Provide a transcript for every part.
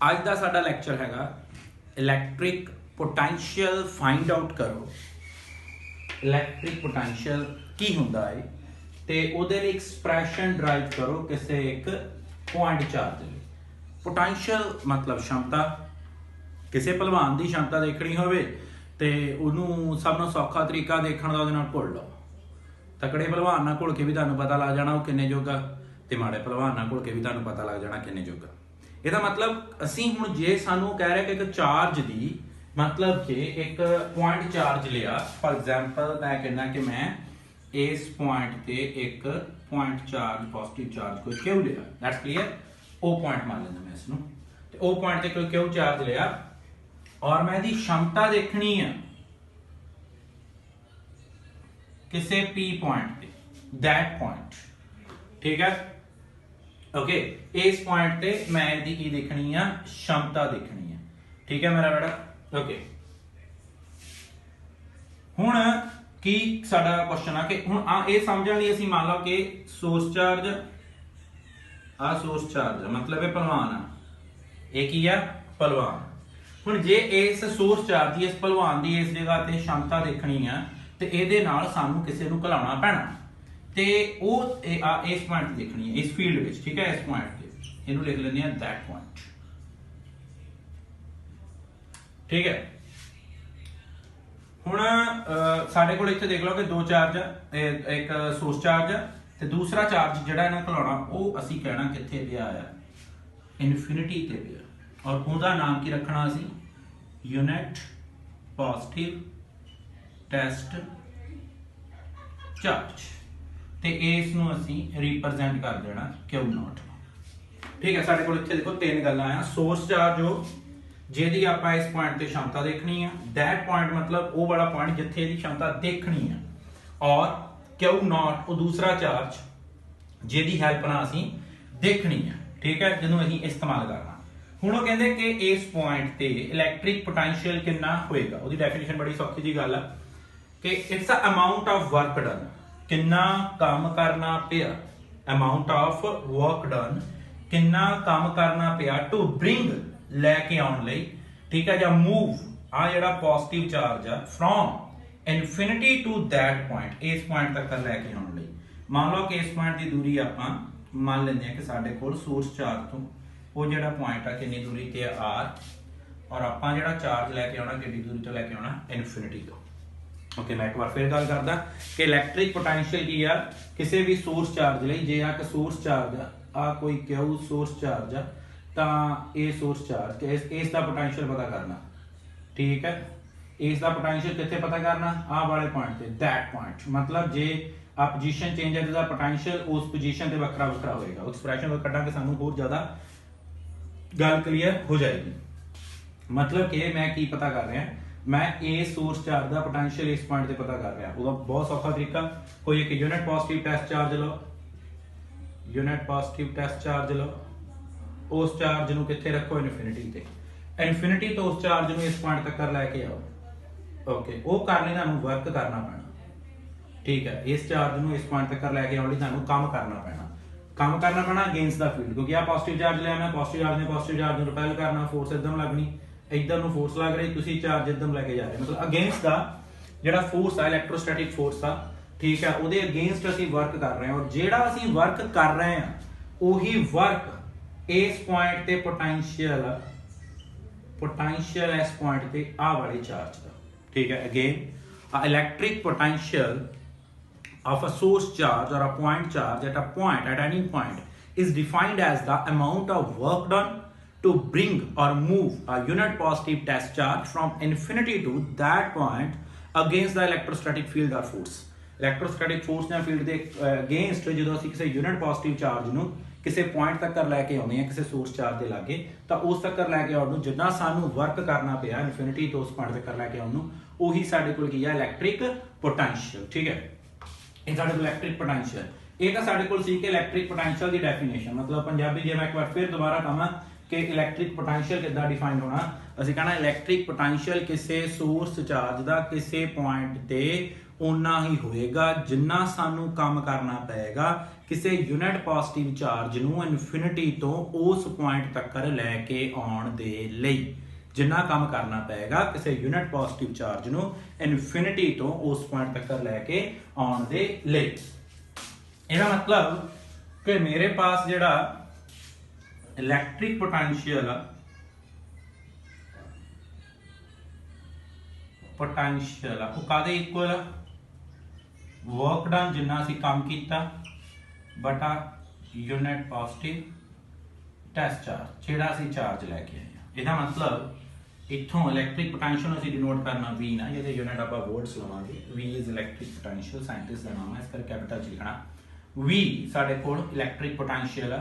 ਅੱਜ ਦਾ ਸਾਡਾ ਲੈਕਚਰ ਹੈਗਾ ਇਲੈਕਟ੍ਰਿਕ पोटेंशियल फाइंड आउट करो। इलैक्ट्रिक पोटेंशियल की हुंदा है ते उहदे लई एक्सप्रैशन ड्राइव करो किसी एक पॉइंट चार्ज लई। पोटेंशियल मतलब क्षमता, किसी भलवान की क्षमता देखनी होवे ते उहनूं सब नालों सौखा तरीका देखण दा उहदे नाल घुल लो। तकड़े भलवान नाल घुल के भी तुहानूं पता लग जाना वो किन्ने जोगा, ते माड़े भलवान नाल घुल के भी तुहानूं पता लग जाना किन्ने जोगा। ਇਹਦਾ मतलब ਅਸੀਂ ਹੁਣ ਜੇ ਸਾਨੂੰ ਕਹਿ ਰਿਹਾ कि एक चार्ज ਦੀ मतलब कि एक पॉइंट चार्ज लिया, फॉर एग्जाम्पल मैं कहना कि मैं इस पॉइंट ते एक पॉइंट चार्ज पॉजिटिव चार्ज कोई क्यू लिया, दैट्स क्लियर। ओ पॉइंट मान लेना मैं इसनूं ते ओ पॉइंट ते कोई क्यू चार्ज लिया और मैं दी क्षमता देखनी है किसी पी पॉइंट ते, दैट पॉइंट, ठीक है ओके। इस पॉइंट ते मैं दी की देखनी है, क्षमता देखनी है, ठीक है मेरा बेटा ओके। हुण की साडा क्वेश्चन आ कि हुण आ ये समझण लई असीं मान लो कि सोर्स चार्ज आ, सोर्स चार्ज मतलब है पहलवान आ, ये की आ पहलवान। हुण जे इस सोर्स चार्ज दी, इस पहलवान दी इस जगह ते क्षमता देखनी आ ते इहदे नाल सानूं किसे नूं घलाउणा पैणा ते ਉਹ इस पॉइंट देखनी है, इस फील्ड विच, ठीक है। इस पॉइंट ते इहनूं लिख लैंदे आ दैट पॉइंट, ठीक है। हुण साडे कोल इत्थे देख लो कि दो चार्ज, एक सोर्स चार्ज ते दूसरा चार्ज जिहड़ा इन्हां घलाउणा ਉਹ ਅਸੀਂ कहना कित्थे पिया आ, इनफिनिटी ते पिया। और ਉਹਦਾ नाम की रखना ਅਸੀਂ यूनिट पॉजिटिव टेस्ट चार्ज ते इस नूं ਅਸੀਂ रिप्रेजेंट कर देना क्यू नॉट, ठीक है। साडे कोल इत्थे देखो तीन गल्लां आ। सोर्स चार्ज हो ਜਿਹਦੀ ਆਪਾਂ ਇਸ ਪੁਆਇੰਟ ਤੇ क्षमता देखनी है, दैट पॉइंट मतलब वो वाला पॉइंट जिथे ਇਹਦੀ क्षमता देखनी है, और क्यू नॉट वो दूसरा चार्ज ਜਿਹਦੀ हेल्प ਨਾਲ ਅਸੀਂ देखनी है, ठीक है, ਜਿਹਨੂੰ ਅਸੀਂ इस्तेमाल करना। ਹੁਣ ਉਹ ਕਹਿੰਦੇ ਕਿ ਇਸ ਪੁਆਇੰਟ ਤੇ ਇਲੈਕਟ੍ਰਿਕ ਪੋਟੈਂਸ਼ੀਅਲ ਕਿੰਨਾ ਹੋਏਗਾ। ਉਹਦੀ ਡੈਫੀਨੇਸ਼ਨ ਬੜੀ ਸੌਖੀ ਜੀ ਗੱਲ ਆ ਕਿ it's a amount of work done, ਕਿੰਨਾ ਕੰਮ ਕਰਨਾ ਪਿਆ, ਅਮਾਉਂਟ ਆਫ ਵਰਕ ਡਨ, ਕਿੰਨਾ ਕੰਮ ਕਰਨਾ ਪਿਆ ਟੂ ਬ੍ਰਿੰਗ लैके आने लई, ठीक है, या मूव आ जिहड़ा पॉजिटिव चार्ज आ from infinity to that point, इस पॉइंट तक लैके आने लई। मान लो कि इस पॉइंट की दूरी आपां मान लैंदे आ कि साडे कोल सोर्स चार्ज तो वो जिहड़ा पॉइंट आ कितनी दूरी ते आर, और आपां जिहड़ा चार्ज लैके आउणा कितनी दूरी तो लैके आउणा इनफिनिटी तो। ओके मैं एक बार फिर गल करदा कि इलैक्ट्रिक पोटेंशियल की आ किसी भी सोर्स चार्ज लई, जे आ कि सोर्स चार्ज आ कोई क्यू सोर्स चार्ज आ ਤਾਂ ਇਹ ਸੋਰਸ ਚਾਰਜ ਇਸ ਦਾ ਪੋਟੈਂਸ਼ੀਅਲ ਪਤਾ ਕਰਨਾ, ਠੀਕ ਹੈ। ਇਸ ਦਾ ਪੋਟੈਂਸ਼ੀਅਲ ਕਿੱਥੇ ਪਤਾ ਕਰਨਾ, ਆਹ ਵਾਲੇ ਪੁਆਇੰਟ ਤੇ, दैट ਪੁਆਇੰਟ मतलब ਜੇ ਆ ਪੋਜੀਸ਼ਨ ਚੇਂਜ ਹੈ ਤਾਂ ਪੋਟੈਂਸ਼ੀਅਲ ਉਸ ਪੋਜੀਸ਼ਨ ਤੇ ਵੱਖਰਾ ਵੱਖਰਾ ਹੋਏਗਾ। ਐਕਸਪ੍ਰੈਸ਼ਨ ਕੱਢਾਂਗੇ ਸਾਨੂੰ ਹੋਰ ਜ਼ਿਆਦਾ ਗੱਲ ਕਲੀਅਰ ਹੋ ਜਾਏਗੀ। मतलब ਕਿ ਮੈਂ ਕੀ ਪਤਾ ਕਰ ਰਿਹਾ, मैं इस सोर्स चार्ज ਦਾ ਪੋਟੈਂਸ਼ੀਅਲ ਇਸ ਪੁਆਇੰਟ ਤੇ ਪਤਾ ਕਰ ਰਿਹਾ। ਉਹਦਾ ਬਹੁਤ ਸੌਖਾ ਤਰੀਕਾ, ਕੋਈ ਇੱਕ ਯੂਨਿਟ ਪੋਜ਼ਿਟਿਵ ਟੈਸਟ ਚਾਰਜ ਲਓ, ਯੂਨਿਟ ਪੋਜ਼ਿਟਿਵ ਟੈਸਟ ਚਾਰਜ ਲਓ, उस चार्ज ਨੂੰ ਕਿੱਥੇ ਰੱਖੋ ਇਨਫਿਨਿਟੀ ਤੇ, ਇਨਫਿਨਿਟੀ ਤੋਂ ਉਸ ਚਾਰਜ ਨੂੰ ਇਸ ਪੁਆਇੰਟ ਤੱਕ ਲੈ ਕੇ ਆਓ, ਓਕੇ। ਉਹ ਕਰਨ ਲਈ ਤੁਹਾਨੂੰ ਵਰਕ ਕਰਨਾ ਪੈਣਾ, ਠੀਕ ਹੈ। ਇਸ ਚਾਰਜ ਨੂੰ ਇਸ ਪੁਆਇੰਟ ਤੱਕ ਲੈ ਕੇ ਆਉਣ ਲਈ ਤੁਹਾਨੂੰ ਕੰਮ ਕਰਨਾ ਪੈਣਾ ਅਗੇਂਸਟ ਦਾ ਫੀਲਡ, ਕਿਉਂਕਿ ਆ ਪੋਜ਼ਿਟਿਵ ਚਾਰਜ ਲਿਆ ਮੈਂ, ਪੋਜ਼ਿਟਿਵ ਚਾਰਜ ਨੇ ਪੋਜ਼ਿਟਿਵ ਚਾਰਜ ਨੂੰ ਰਿਪੈਲ ਕਰਨਾ, ਫੋਰਸ ਇਦਾਂ ਲੱਗਣੀ, ਇਦਾਂ ਨੂੰ ਫੋਰਸ ਲੱਗ ਰਹੀ, ਤੁਸੀਂ ਚਾਰਜ ਇਦਾਂ ਲੈ ਕੇ ਜਾ ਰਹੇ, मतलब ਅਗੇਂਸਟ ਦਾ ਜਿਹੜਾ ਫੋਰਸ ਆ ਇਲੈਕਟ੍ਰੋਸਟੈਟਿਕ ਫੋਰਸ ਆ, ਠੀਕ ਹੈ, ਉਹਦੇ ਅਗੇਂਸਟ ਅਸੀਂ ਵਰਕ ਕਰ ਰਹੇ ਹਾਂ। ਔਰ ਜਿਹੜਾ ਅਸੀਂ ਵਰਕ ਕਰ ਰਹੇ ਹਾਂ ਉਹੀ ਵਰਕ इस पॉइंट ते पोटेंशियल इस पॉइंट ते आ वाले चार्ज का, ठीक है। Again electric potential of a source charge or a point charge at any point is defined as the amount of work done to bring or move a unit positive test charge from infinity to that point against the electrostatic field or force। electrostatic force ਜਾਂ field ਦੇ against ਜਦੋਂ ਅਸੀਂ ਕਿਸੇ unit positive charge ਨੂੰ ਕਿਸੇ point ਤੱਕ ਲੈ ਕੇ ਆਉਂਦੇ ਆ ਕਿਸੇ ਸੋਰਸ ਚਾਰਜ ਦੇ ਲਾਗੇ, ਤਾਂ ਉਸ ਤੱਕ ਲੈ ਕੇ ਆਉਣ ਨੂੰ ਜਿੰਨਾ ਸਾਨੂੰ ਵਰਕ ਕਰਨਾ ਪਿਆ ਇਨਫਿਨਿਟੀ ਤੋਂ ਉਸ ਪੁਆਇੰਟ ਤੱਕ ਲੈ ਕੇ ਆਉਣ ਨੂੰ, ਉਹੀ ਸਾਡੇ ਕੋਲ ਕੀ ਆ ਇਲੈਕਟ੍ਰਿਕ ਪੋਟੈਂਸ਼ੀਅਲ, ਠੀਕ ਹੈ। ਇਹ ਸਾਡੇ ਕੋਲ ਇਲੈਕਟ੍ਰਿਕ ਪੋਟੈਂਸ਼ੀਅਲ, ਇਹ ਤਾਂ ਸਾਡੇ ਕੋਲ ਸੀ ਕਿ ਇਲੈਕਟ੍ਰਿਕ ਪੋਟੈਂਸ਼ੀਅਲ ਦੀ ਡੈਫੀਨੇਸ਼ਨ, मतलब ਪੰਜਾਬੀ ਜੇ ਮੈਂ ਇੱਕ ਵਾਰ ਫਿਰ ਦੁਬਾਰਾ ਕਹਾਂ ਕਿ ਇਲੈਕਟ੍ਰਿਕ ਪੋਟੈਂਸ਼ੀਅਲ ਕਿੱਦਾਂ ਡਿਫਾਈਨ ਹੋਣਾ, ਅਸੀਂ ਕਹਣਾ ਇਲੈਕਟ੍ਰਿਕ ਪੋਟੈਂਸ਼ੀਅਲ ਕਿਸੇ ਸੋਰਸ ਚਾਰਜ ਦਾ ਕਿਸੇ ਪੁਆਇੰਟ ਤੇ उन्ना ही होएगा जिन्ना सानू काम करना पेगा किसी यूनिट पॉजिटिव चार्ज नू इनफिनिटी तो उस पॉइंट तक लैके आउण दे लई जिन्ना काम करना पेगा किसी यूनिट पॉजिटिव चार्ज नू इनफिनिटी तो उस पॉइंट तक लैके आउण दे लई। इहदा मतलब कि मेरे पास जिहड़ा इलैक्ट्रिक पोटेंशियल वो कादे इक्वल वर्क डन जिन्ना असीं काम कीता बटा यूनिट पॉजिटिव टेस्ट चार्ज जिहड़ा असीं चार्ज लैके आए। इहदा मतलब इत्थों इलैक्ट्रिक पोटेंशियल असीं डिनोट करना V ना जिहदे यूनिट आपां वोल्ट्स लवांगे। V is electric potential scientist दा नाम है, इस करके कैपिटल च लिखना। V साडे कोल इलैक्ट्रिक पोटेंशियल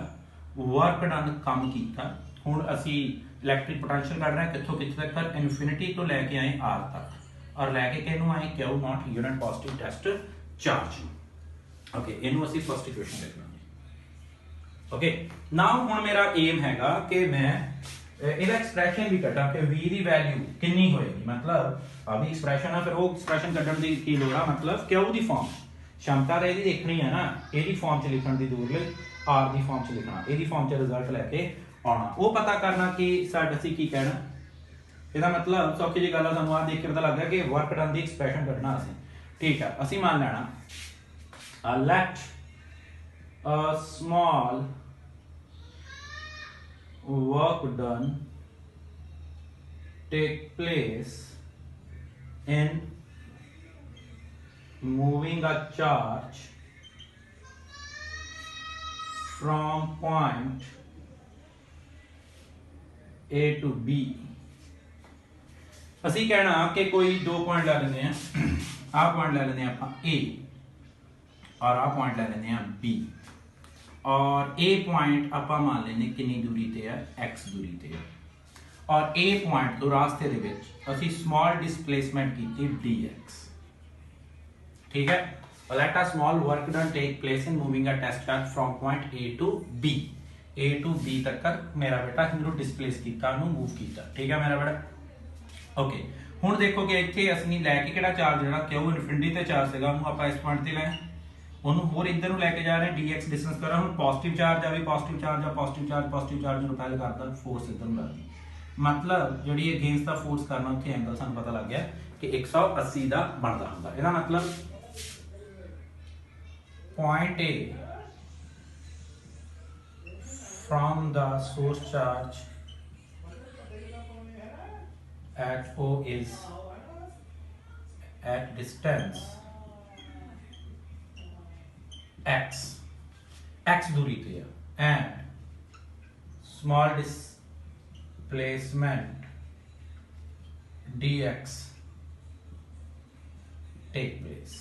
वर्क डन काम कीता। हुण असीं इलैक्ट्रिक पोटेंशियल कढ रहे हैं कित्थों कित्थे तक, इनफिनिटी तो लैके आए R तक और लैके किहनूं आए Q not unit positive test charge. Okay इनू असीं फर्स्ट इक्वेशन लिख लांगे। ओके नाउ हुण मेरा एम हैगा कि मैं ਇਹਦਾ ਐਕਸਪ੍ਰੈਸ਼ਨ ਵੀ ਕੱਢਾਂ ਕਿ v ਦੀ ਵੈਲਿਊ ਕਿੰਨੀ ਹੋਏਗੀ। ਮਤਲਬ ਆ ਵੀ ਐਕਸਪ੍ਰੈਸ਼ਨ ਆ, ਫਿਰ ਉਹ ਐਕਸਪ੍ਰੈਸ਼ਨ ਕੱਢਣ ਦੀ ਕੀ ਲੋੜ ਆ, ਮਤਲਬ q ਦੀ ਫਾਰਮ ਸ਼ਮਤਾ ਇਹਦੀ ਦੇਖਣੀ ਹੈ ਨਾ, ਇਹਦੀ ਫਾਰਮ ਚ ਲਿਖਣ ਦੀ ਦੂਰ ਲਈ r ਦੀ ਫਾਰਮ ਚ ਲਿਖਣਾ, ਇਹਦੀ ਫਾਰਮ ਚ ਰਿਜ਼ਲਟ ਲੈ ਕੇ ਆਉਣਾ। ਉਹ ਪਤਾ ਕਰਨਾ ਕਿ ਸਾਡਾ ਅਸੀਂ ਕੀ ਕਹਿਣਾ। ਇਹਦਾ ਮਤਲਬ ਸੌਖੀ ਜਿਹੀ ਗੱਲ ਆ, ਸਾਨੂੰ ਆ ਦੇਖ ਕੇ ਪਤਾ ਲੱਗ ਗਿਆ ਕਿ ਵਰਕ ਡਨ ਦੀ ਐਕਸਪ੍ਰੈਸ਼ਨ ਕੱਢਣਾ ਅਸੀਂ। ਠੀਕ ਆ, ਅਸੀਂ ਮੰਨ ਲੈਣਾ let a small work done take place in moving a charge from point A to B। ਅਸੀਂ कहना कि कोई दो पॉइंट ले लेते हैं, आ पॉइंट ले लेते हैं आप A और आ पॉइंट ले लेते हैं B और A पॉइंट आप मान लेने कितनी दूरी ते है x दूरी ते है और A पॉइंट तो रास्ते दे विच असी स्मॉल डिस्प्लेसमेंट कीती dx। ठीक है, let a small work done take place in moving a test charge from point A to B। A to B तक मेरा बेटा इनू डिस्प्लेस कीता, इनू मूव कीता। ठीक है मेरा बेटा। ओके हुण देखो कि इत्थे असली लैके किहड़ा चार्ज जिहड़ा Q इनफिनिटी ते चार्ज सीगा ओनू आपां इस पॉइंट ते लाए, ओनू होर इधर नूं लैके जा रहे हैं dx डिस्टेंस कर रहा। हुण पॉजिटिव चार्ज आ भी पॉजिटिव चार्ज आ, पॉजिटिव चार्ज नूं रिपेल करदा, फोर्स इधर नूं लगदी, मतलब जिहड़ी अगेंस्ट दा फोर्स करना उत्थे एंगल सानूं पता लग गया कि 180 दा बनदा हुंदा। इहदा मतलब point A from the source charge at O is at distance x दूरी पे है and small displacement dx take place।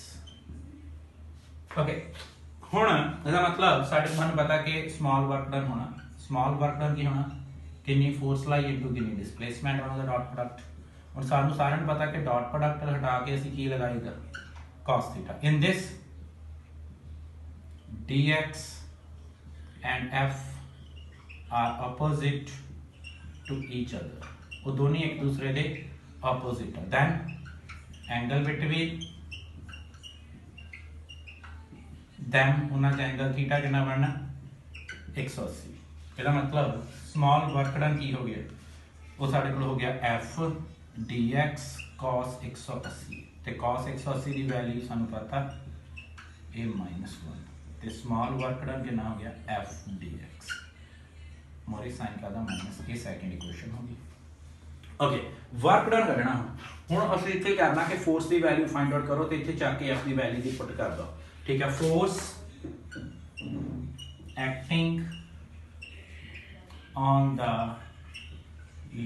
Okay हुण इसदा मतलब साडे मन पता कि स्मॉल वर्क डन होना, स्मॉल वर्क डन की होना कितनी फोर्स लाई इनटू कितनी डिस्प्लेसमेंट होना दा डॉट प्रोडक्ट। और सानू सारन पता कि डॉट प्रोडक्ट हटा के ਅਸੀਂ ਕੀ ਲਗਾਈਦਾ cos theta. in this dx and f are opposite to each other, वो दोनों एक दूसरे के opposite है। then angle between them उन्हां दा एंगल थीटा कितना बनना 180। ਇਹਦਾ मतलब स्मॉल वर्क डन की हो गया, वो साडे कोल हो गया f dx cos 180 ते cos 180 दी वैल्यू सानू पता a -1 ते स्मॉल वर्क डन कितना हो गया f dx मोरी साइन का दा माइनस ए सेकंड इक्वेशन होगी। ओके वर्क डन करना हुण असली इत्थे करना कि फोर्स दी वैल्यू फाइंड आउट करो ते इत्थे चक के f दी वैल्यू दी पुट कर दो। ठीक है, force acting on the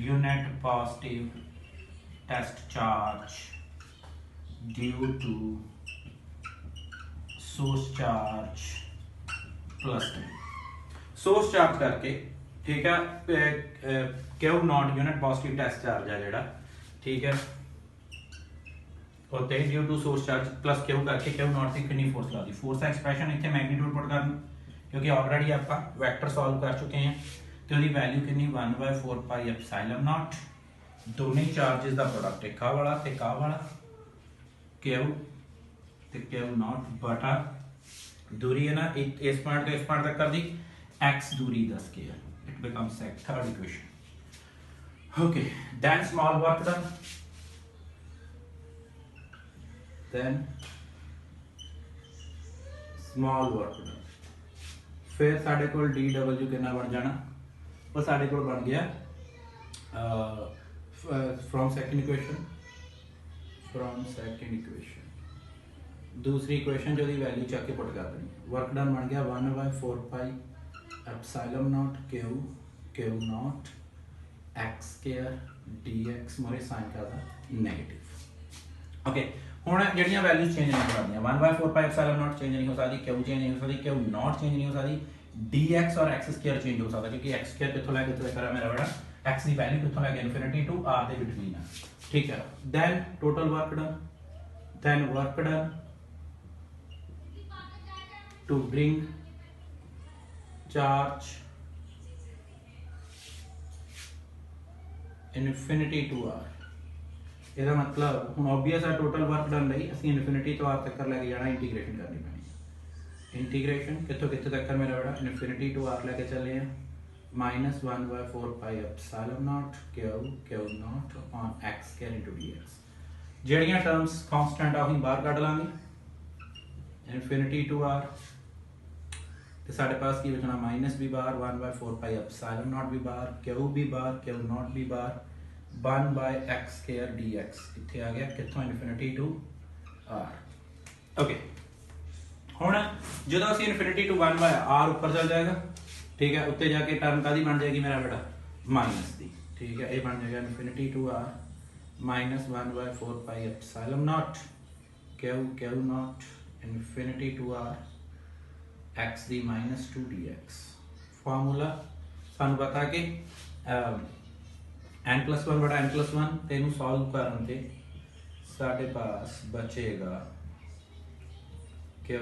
unit positive test charge due to source charge plus source charge करके। ठीक है, Q not unit positive test charge है जेड़ा। ठीक है, और due to source charge plus Q करके Q नॉट से कितनी फोर्स ला दी। फोर्स एक्सप्रेशन इत्थे मैग्नीट्यूड पुट करना क्योंकि ऑलरेडी आपां वेक्टर सॉल्व कर चुके हैं तो दी वैल्यू कितनी 1/4 पाई एप्सिलॉन नॉट दोनों चार्जेस का प्रोडक्ट एक वाला ते का वाला Q तो क्यू नॉट बटा दूरी है ना इस पॉइंट तो इस पॉइंट तक कर दी, x दूरी द square, it becomes third equation. Okay, then small work done, then small work done, फिर साढ़े को dw कितना बन जाना, वो साढ़े को बन गया फ्रॉम सेकंड इक्वेशन, दूसरी इक्वेशन जो दी वैल्यू चक के पुट कर देनी, वर्क डन बन गया 1/4 pi epsilon not q not x square dx मोरे साइन का था नेगेटिव। ओके, हुण ਜਿਹੜੀਆਂ ਵੈਲਿਊਜ਼ ਚੇਂਜ ਨਹੀਂ ਕਰਦੀਆਂ, 1/4 पाई एप्सिलॉन नॉट चेंज नहीं हो सकती, q चेंज नहीं हो सकती, q नॉट चेंज नहीं हो सकती, dx और x स्क्वायर चेंज हो सकता, क्योंकि x स्क्वायर किथों लैके कित्थे तक मेरा बड़ा x ਦੀ वैल्यू किथों लैके इनफिनिटी टू r ਦੇ बिटवीन है, ठीक है। Then total work done, then work done to bring charge infinity to r, ਇਹਦਾ मतलब ਹੁਣ ऑब्वियस है टोटल वर्क डन ਲਈ ਅਸੀਂ ਇਨਫਿਨਿਟੀ ਤੋਂ r ਤੱਕ ਲੈ ਕੇ ਜਾਣਾ, ਇੰਟੀਗ੍ਰੇਸ਼ਨ ਕਰਨੀ ਪੈਣੀ। ਇੰਟੀਗ੍ਰੇਸ਼ਨ ਕਿੱਥੋਂ ਕਿੱਥੇ ਤੱਕ ਮੇਰਾ ਬੜਾ ਇਨਫਿਨਿਟੀ ਟੂ r ਲੈ ਕੇ ਚੱਲੇ ਆ, -1/4 pi epsilon nought q nought upon x square into dx। ਜਿਹੜੀਆਂ ਟਰਮਸ ਕਾਂਸਟੈਂਟ ਆ ਅਸੀਂ ਬਾਹਰ ਕੱਢ ਲਾਂਗੇ, ਇਨਫਿਨਿਟੀ ਟੂ r ਤੇ ਸਾਡੇ ਪਾਸ ਕੀ ਬਚਣਾ, ਮਾਈਨਸ ਵੀ ਬਾਹਰ, 1/4 ਪਾਈ ਐਪਸਿਲਨ ਨॉट ਵੀ ਬਾਹਰ, q ਵੀ ਬਾਹਰ, q नॉट ਵੀ ਬਾਹਰ, 1/x स्क्वायर dx इत्थे आ गया कित्थों इनफिनिटी टू r। ओके, हुण जदों असीं इनफिनिटी टू 1/r ऊपर चल जाएगा, ठीक है, उत्ते जाके टर्म कादी बन जाएगी मेरा बेटा माइनस दी, ठीक है, ये बन जाएगा infinity to r -1/4 pi epsilon not q not infinity to r x दी -2 dx। फार्मूला सानू पता कि n+1 बटा n+1 तेनू सॉल्व करन ते साडे पास बचेगा q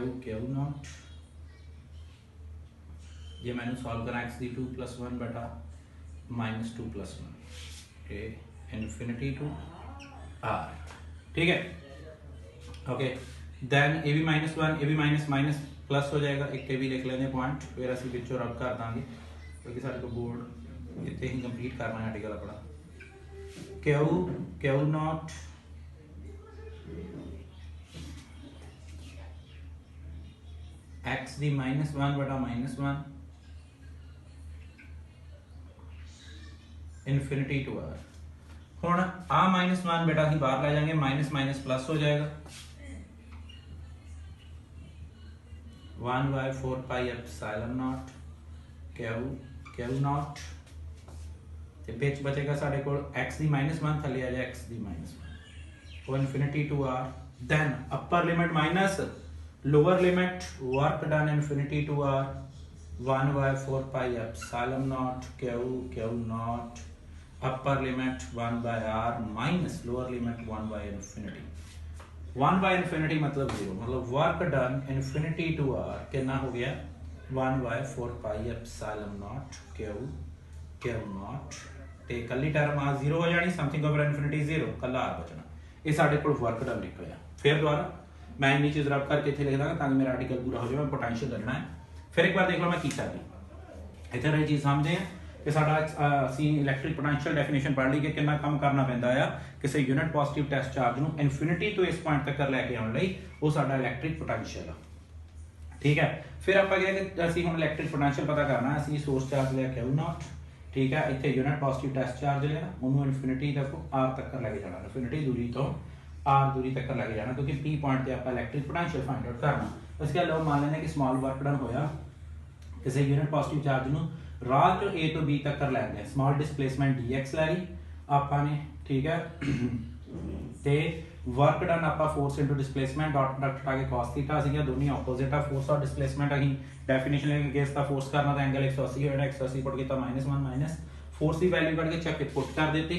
नॉट, ये मैंने सॉल्व करा x दी 2+1 बटा -2+1 के इनफिनिटी टू r, ठीक है। ओके, देन ये भी -1 ये भी माइनस प्लस हो जाएगा, एक ये भी लिख लेंगे पॉइंट, फिर असं पिछों रब कर देंगे क्योंकि सारे को बोर्ड इतने ही कंप्लीट करना है आर्टिकल अपना। q नॉट x दी -1 बटा -1 इनफिनिटी टू r। हुण आ -1 बेटा ही बाहर ले जाएंगे, माइनस प्लस हो जाएगा, 1/4 pi epsilon not q not ते बीच बचेगा साडे कोल x दी -1 थले आ जाए x दी -1 वो infinity to r। Then upper limit minus lower limit work done infinity to r 1/4 pi epsilon not q not upper limit 1/r minus lower limit 1/इनफिनिटी। 1/इनफिनिटी मतलब 0, मतलब work done infinity to r कितना हो गया 1/4 pi epsilon not q not ते कल्ली term आ 0 हो जानी, समथिंग ओवर इनफिनिटी 0 कल्ला r बचना, ये साडे कोल वर्क डन निकलिया। फिर दोबारा मैं नीचे रब करके इत्थे लिख दांगा ताकि मेरा आर्टिकल पूरा हो जाए, मैं पोटेंशियल करना है। फिर एक बार देख लो मैं की कर दी, इत्थे रही चीज समझे हैं कि साडा असी इलैक्ट्रिक पोटेंशियल डेफिनेशन पढ़ ली कि कितना काम करना पैंदा है किसी यूनिट पॉजिटिव टेस्ट चार्ज नूं इनफिनिटी तो इस पॉइंट तक लेके आउण लई, वो साडा इलैक्ट्रिक पोटेंशियल है, ठीक है। फिर आप गए कि असी हुण इलैक्ट्रिक पोटेंशियल पता करना, असी सोर्स चार्ज लिया q नॉट, ठीक है, इत्थे यूनिट पॉजिटिव टेस्ट चार्ज लिया, उन्होंने इनफिनिटी तक r तक लेके जाना, इनफिनिटी दूरी तो r दूरी तक लेके जाना, क्योंकि p पॉइंट पे आपका इलैक्ट्रिक पोटेंशियल फाइंड आउट करना। उसके अलावा मान लेना कि स्मॉल वर्क डन होया किसी यूनिट पॉजिटिव चार्ज नूं राह तो a तो b तक कर लैंगे, स्मॉल डिस्प्लेसमेंट dx लै ली आपा ने, ठीक है, ते वर्क डन आपा force into displacement dot product हटा के cos थीटा सीगा, दोनों ऑपोजिट आ, फोर्स और डिस्प्लेसमेंट अही डेफिनेशन लेके केस दा फोर्स करना तो एंगल 180 होना, 180 पुट कीता -1 माइनस फोर्स की वैल्यू कट के चक पुट कर देती,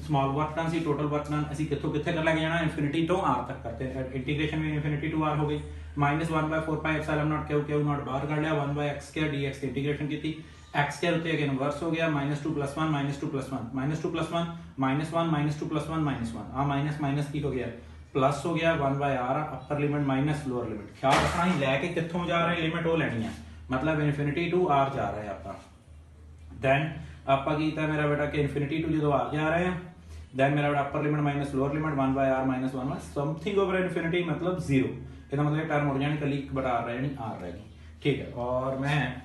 स्मॉल वर्क डन सी टोटल वर्क डन असी कित्थों कित्थे कर लेके जाना इनफिनिटी तो r तक करते हैं, इंटीग्रेशन में इनफिनिटी टू r हो गई, -1/4 pi epsilon not q not बाहर कर लिया, 1/x स्क्वायर dx की इंटीग्रेशन की थी, x स्क्वायर होते हैं इनवर्स हो गया, -2 + 1 -2 + 1 -2 + 1 -1 -2 + 1 -1 आ माइनस माइनस की हो गया प्लस हो गया 1/r अपर लिमिट माइनस लोअर लिमिट। ख्याल रखना ही लैके कितों जा रहे लिमिट वो लैनी है, मतलब इनफिनिटी टू आर जा रहे हैं आप। दैन आप मेरा बेटा कि इनफिनिटी टू जो आर जा रहे हैं, दैन मेरा बेटा अपर limit minus lower limit 1/r minus 1 something over infinity मतलब 0। इसका मतलब टर्म उड़ जानी कली बटा आर रहेगी, आर रहेगी। ठीक है, और मैं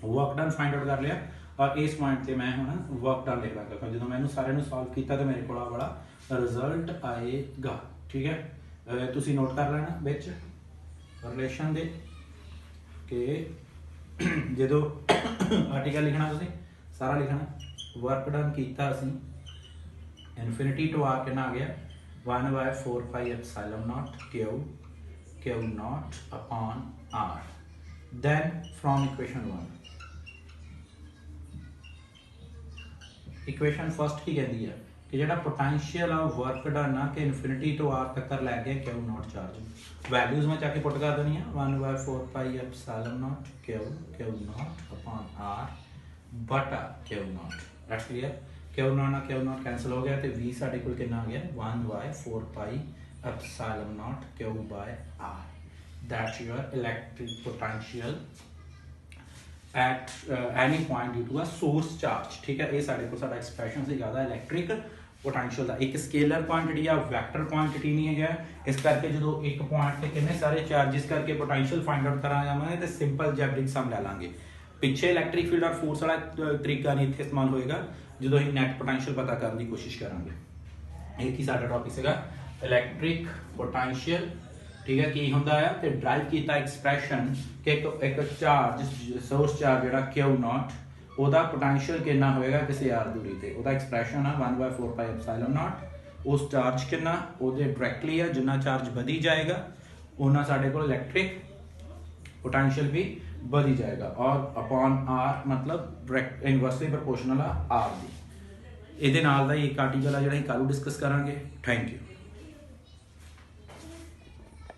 वर्क डन फाइंड आउट कर लिया और इस पॉइंट से मैं हूँ वर्क डन लिख लगा जो मैंने सारे सॉल्व किया तो मेरे को बड़ा रिजल्ट आएगा। ठीक है, तुसी नोट कर लेना बिच रिलेशन दे कि जो आर्टिकल लिखना तुसी सारा लिखना वर्क डन किया असी इनफिनिटी टू आर कितना आ गया 1/4 pi epsilon not q not upon r. Then from equation 1 equation first की कहती है कि जो पोटेंशियल ऑफ वर्क डन ना कि इनफिनिटी टू आर तक कर लैके क्यू नॉट चार्ज वैल्यूज में जाके पुट कर देनी है 1/4 pi epsilon not q not upon r बटा q nought. That's clear. Q nought cancel हो गया तो v साडे कोल कितना आ गया 1/4 pi epsilon not q by r. That's your electric potential at any point due to a source charge। ठीक है, ये साढ़े को साढ़ा एक्सप्रेशन से ज़्यादा इलेक्ट्रिक पोटेंशियल का एक स्केलर क्वांटिटी या वैक्टर क्वांटिटी नहीं है। इस करके जो एक पॉइंट से कितने सारे चार्जेस करके पोटेंशियल फाइंड आउट करा जावांगे तो सिंपल जैबरिक सम ले लांगे। पिछे इलेक्ट्रिक फील्ड और फोर्स वाला तरीका नहीं इत्थे इस्तेमाल होएगा जो ही नेट पोटेंशियल पता करने की कोशिश करांगे। एक ही साढ़ा टॉपिक हैगा इलेक्ट्रिक पोटेंशियल। ठीक है, की होंदा है ते ड्राइव कीता एक्सप्रेशन कि एक चार्ज सोर्स चार्ज जेड़ा क्यू नॉट ओदा पोटेंशियल कितना होएगा किसी आर दूरी ते ओदा एक्सप्रेशन है 1/4 पाई एप्सिलॉन नॉट। उस चार्ज कितना ओदे डायरेक्टली है जितना चार्ज बढ़ी जाएगा उतना साडे को इलेक्ट्रिक पोटेंशियल भी बढ़ी जाएगा और अपॉन आर मतलब डायरेक्ट इनवर्सली प्रोपोर्शनल आ आर दी। इहदे नाल दा एक आर्टिकल है जेड़ा कल डिस्कस करांगे। Thank you.